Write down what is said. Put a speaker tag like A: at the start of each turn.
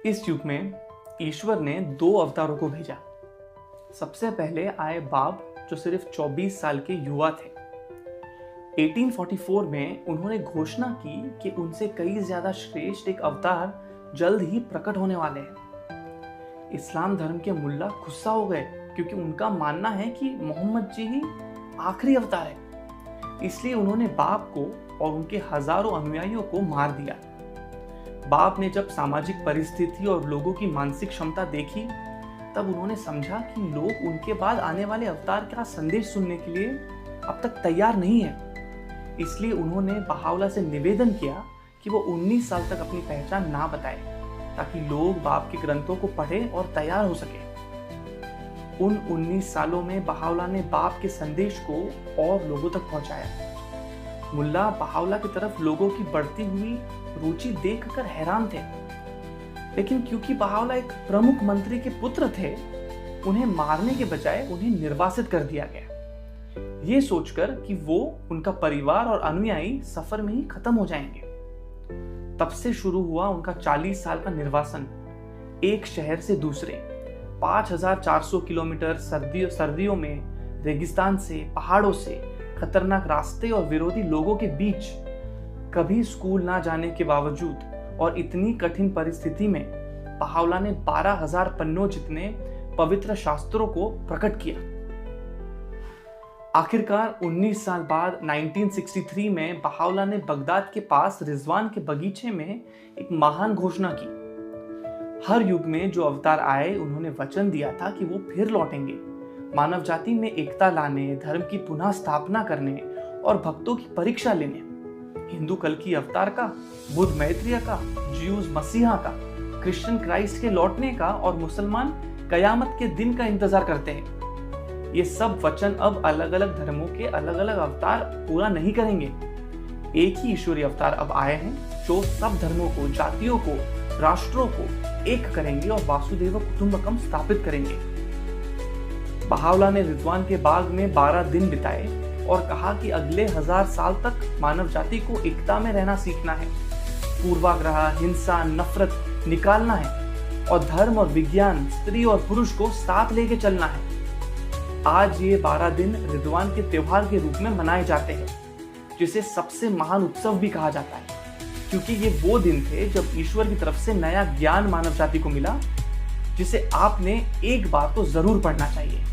A: इस युग में ईश्वर ने दो अवतारों को भेजा। सबसे पहले आए बाब, जो सिर्फ 24 साल के युवा थे। 1844 में उन्होंने घोषणा की कि उनसे कई ज्यादा श्रेष्ठ एक अवतार जल्द ही प्रकट होने वाले हैं। इस्लाम धर्म के मुल्ला गुस्सा हो गए, क्योंकि उनका मानना है कि मोहम्मद जी ही आखिरी अवतार है। इसलिए उन्होंने बाब को और उनके हजारों अनुयायियों को मार दिया। बाब ने जब सामाजिक परिस्थिति और लोगों की मानसिक क्षमता देखी, तब उन्होंने समझा कि लोग उनके बाद आने वाले अवतार का संदेश सुनने के लिए अब तक तैयार नहीं है। इसलिए उन्होंने बहावला से निवेदन किया कि वो 19 साल तक अपनी पहचान ना बताए, ताकि लोग बाब के ग्रंथों को पढ़े और तैयार हो सके। उन 19 सालों में बहावला ने बाब के संदेश को और लोगों तक पहुंचाया। मुल्ला बहावला की तरफ लोगों की बढ़ती हुई रुचि देखकर हैरान थे, लेकिन क्योंकि बहावला एक प्रमुख मंत्री के पुत्र थे, उन्हें मारने के बजाय उन्हें निर्वासित कर दिया गया, ये सोचकर कि वो, उनका परिवार और अनुयायी सफर में ही खत्म हो जाएंगे। तब से शुरू हुआ उनका 40 साल का निर्वासन। एक शहर से दूसरे 5400 किलोमीटर सर्दियों में रेगिस्तान से, पहाड़ों से, खतरनाक रास्ते और विरोधी लोगों के बीच, कभी स्कूल ना जाने के बावजूद और इतनी कठिन परिस्थिति में बहावला ने 12,000 पन्नों जितने पवित्र शास्त्रों को प्रकट किया। आखिरकार 19 साल बाद 1963 में बहावला ने बगदाद के पास रिजवान के बगीचे में एक महान घोषणा की। हर युग में जो अवतार आए, उन्होंने वचन दिया था कि वो फिर लौटेंगे, मानव जाति में एकता लाने, धर्म की पुनः स्थापना करने और भक्तों की परीक्षा लेने। हिंदू कल की अवतार का, बुद्ध मैत्रेय का, ज्यूज मसीहा का, क्रिश्चियन क्राइस्ट के लौटने का और मुसलमान कयामत के दिन का इंतजार करते हैं। ये सब वचन अब अलग अलग धर्मों के अलग अलग अवतार पूरा नहीं करेंगे। एक ही ईश्वरीय अवतार अब आए हैं, जो सब धर्मों को, जातियों को, राष्ट्रों को एक करेंगे और वासुदेव कुटुंबकम स्थापित करेंगे। बहावला ने रिजवान के बाग में 12 दिन बिताए और कहा कि अगले 1000 साल तक मानव जाति को एकता में रहना सीखना है, पूर्वाग्रह, हिंसा, नफरत निकालना है और धर्म और विज्ञान, स्त्री और पुरुष को साथ लेके चलना है। आज ये 12 दिन रिजवान के त्योहार के रूप में मनाए जाते हैं, जिसे सबसे महान उत्सव भी कहा जाता है, क्योंकि ये वो दिन थे जब ईश्वर की तरफ से नया ज्ञान मानव जाति को मिला, जिसे आपने एक बार तो जरूर पढ़ना चाहिए।